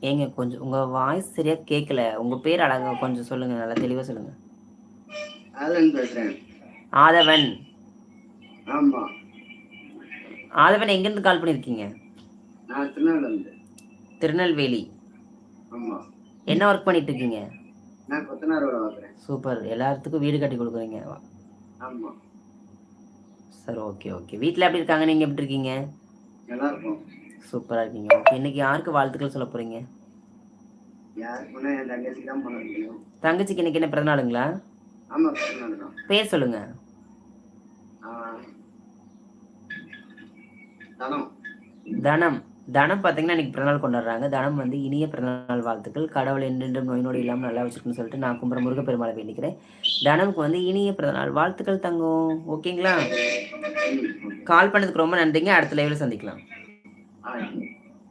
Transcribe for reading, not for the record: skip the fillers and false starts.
ஏங்க கொஞ்சம் உங்க வாய்ஸ் சரியா கேட்கல. உங்க பேர் அழகா கொஞ்சம் சொல்லுங்க. நல்லா தெளிவா சொல்லுங்க. ஆதன் பேசுறேன். ஆதவன். ஆமா. ஆதவன் எங்கேருந்து கால் பண்ணியிருக்கீங்க? நான் திருநெல்வேலியிலிருந்து. திருநெல்வேலி. ஆமா. என்ன ஒர்க் பண்ணிட்டு இருக்கீங்க? நான் கொத்தனார் வேலை பார்க்குறேன். சூப்பர். எல்லாத்துக்கும் வீடு கட்டி கொடுக்குறீங்க. ஆமா. சரி, ஓகே ஓகே. வீட்டில் எப்படி இருக்காங்க? நீங்கள் எப்படி இருக்கீங்க? நல்லா இருக்கும். சூப்பராக இருக்கீங்க. ஓகே, இன்னைக்கு யாருக்கு வாழ்த்துக்கள் சொல்ல போகிறீங்க? யாருக்குன்னா என் தங்கச்சிக்கு தான் பண்ண முடியும். தங்கச்சிக்கு இன்னைக்கு என்ன பிறந்த நாளுங்களா? ஆமா, பிறந்தநாள் தான். பேர் சொல்லுங்க. தனம். தனம். தனம் பார்த்தீங்கன்னா இன்னைக்கு பிறந்தநாள் கொண்டாடுறாங்க. தனம் வந்து இனிய பிறந்தநாள் வாழ்த்துக்கள். கடவுள் என்றென்றும் நோய் நொடி இல்லாமல் நல்லா வச்சிருக்குன்னு சொல்லிட்டு நான் கும்புற முருகப்பெருமாளை வேண்டிக்கிறேன். தனமுக்கு வந்து இனிய பிறந்தநாள் வாழ்த்துக்கள் தங்கம். ஓகேங்களா? கால் பண்ணதுக்கு ரொம்ப நன்றிங்க. அடுத்த லைவ்ல சந்திக்கலாம்.